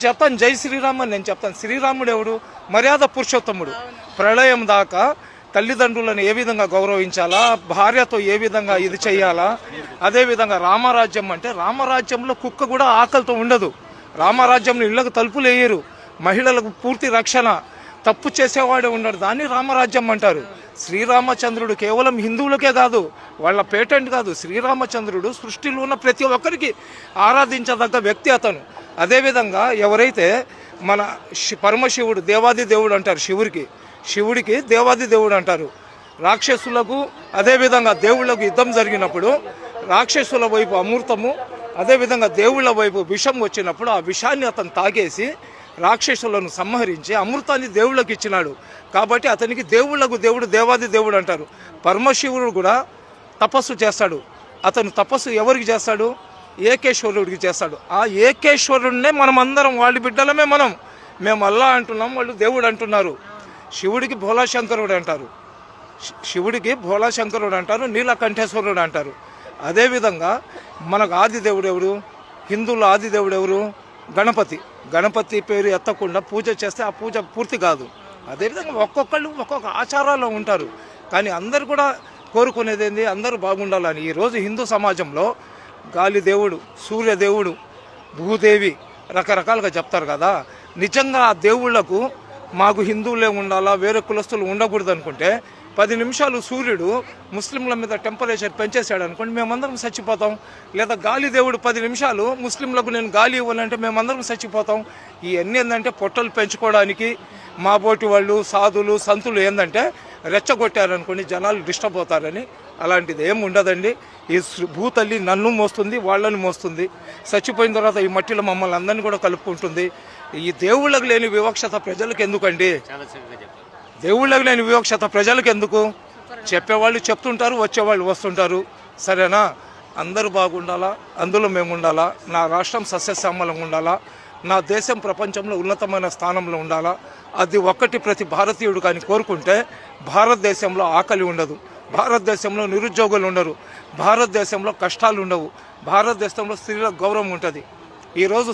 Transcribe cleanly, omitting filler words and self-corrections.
చెప్తాను జై శ్రీరామ్ అని నేను చెప్తాను. శ్రీరాముడు ఎవడు? మర్యాద పురుషోత్తముడు. ప్రళయం దాకా తల్లిదండ్రులను ఏ విధంగా గౌరవించాలా, భార్యతో ఏ విధంగా ఇది చెయ్యాలా, అదేవిధంగా రామరాజ్యం అంటే రామరాజ్యంలో కుక్క కూడా ఆకలితో ఉండదు. రామరాజ్యంలో ఇళ్లకు తలుపులు వేయరు, మహిళలకు పూర్తి రక్షణ, తప్పు చేసేవాడే ఉండడు. దాన్ని రామరాజ్యం అంటారు. శ్రీరామచంద్రుడు కేవలం హిందువులకే కాదు, వాళ్ళ పేటెంట్ కాదు. శ్రీరామచంద్రుడు సృష్టిలో ఉన్న ప్రతి ఒక్కరికి ఆరాధించదగ్గ వ్యక్తి అతను. అదేవిధంగా ఎవరైతే మన పరమశివుడు దేవాది దేవుడు అంటారు, శివుడికి దేవాది దేవుడు అంటారు. రాక్షసులకు అదేవిధంగా దేవుళ్లకు యుద్ధం జరిగినప్పుడు రాక్షసుల వైపు అమృతము, అదేవిధంగా దేవుళ్ల వైపు విషం వచ్చినప్పుడు ఆ విషాన్ని అతను తాగేసి రాక్షసులను సంహరించి అమృతాన్ని దేవుళ్ళకి ఇచ్చినాడు. కాబట్టి అతనికి దేవుళ్లకు దేవుడు దేవాది దేవుడు అంటారు. పరమశివుడు కూడా తపస్సు చేస్తాడు. అతను తపస్సు ఎవరికి చేస్తాడు? ఏకేశ్వరుడికి చేస్తాడు. ఆ ఏకేశ్వరుడినే మనం అందరం వాళ్ళ బిడ్డలమే. మేము అల్లా అంటున్నాం, వాళ్ళు దేవుడు అంటున్నారు. శివుడికి భోలాశంకరుడు అంటారు, నీలకంఠేశ్వరుడు అంటారు. అదేవిధంగా మనకు ఆది దేవుడు ఎవరు? హిందువుల ఆది దేవుడు ఎవరు? గణపతి పేరు ఎత్తకుండా పూజ చేస్తే ఆ పూజ పూర్తి కాదు. అదేవిధంగా ఒక్కొక్కళ్ళు ఒక్కొక్క ఆచారాల్లో ఉంటారు. కానీ అందరు కూడా కోరుకునేది ఏంది? అందరూ బాగుండాలని. ఈరోజు హిందూ సమాజంలో గాలి దేవుడు, సూర్యదేవుడు, భూదేవి రకరకాలుగా చెప్తారు కదా. నిజంగా ఆ దేవుళ్లకు మాకు హిందువులే ఉండాలా, వేరే కులస్తులు ఉండకూడదు అనుకుంటే 10 నిమిషాలు సూర్యుడు ముస్లింల మీద టెంపరేచర్ పెంచేసాడు అనుకోండి, మేమందరం చచ్చిపోతాం. లేదా గాలి దేవుడు 10 నిమిషాలు ముస్లింలకు నేను గాలి ఇవ్వాలంటే మేమందరం చచ్చిపోతాం. ఇవన్నీ ఏంటంటే పొట్టలు పెంచుకోవడానికి మా బోటి వాళ్ళు, సాధులు, సంతులు ఏంటంటే రెచ్చగొట్టారనుకోండి జనాలు డిస్టర్బ్ అవుతారని. అలాంటిది ఏమి ఉండదండి. ఈ భూతల్లి నన్ను మోస్తుంది, వాళ్ళని మోస్తుంది. చచ్చిపోయిన తర్వాత ఈ మట్టిలో మమ్మల్ని అందరినీ కూడా కలుపుకుంటుంది. ఈ దేవుళ్ళకు లేని వివక్షత ప్రజలకు ఎందుకండి? దేవుళ్ళకు లేని వివక్షత ప్రజలకు ఎందుకు? చెప్పేవాళ్ళు చెప్తుంటారు, వచ్చేవాళ్ళు వస్తుంటారు. సరేనా? అందరూ బాగుండాలా, అందులో మేము ఉండాలా. నా రాష్ట్రం సస్యశ్యామలంగా ఉండాలా, నా దేశం ప్రపంచంలో ఉన్నతమైన స్థానంలో ఉండాలా. అది ఒక్కటి ప్రతి భారతీయుడు కానీ కోరుకుంటే భారతదేశంలో ఆకలి ఉండదు, భారతదేశంలో నిరుద్యోగులు ఉండరు, భారతదేశంలో కష్టాలు ఉండవు, భారతదేశంలో స్త్రీలకు గౌరవం ఉంటుంది. ఈరోజు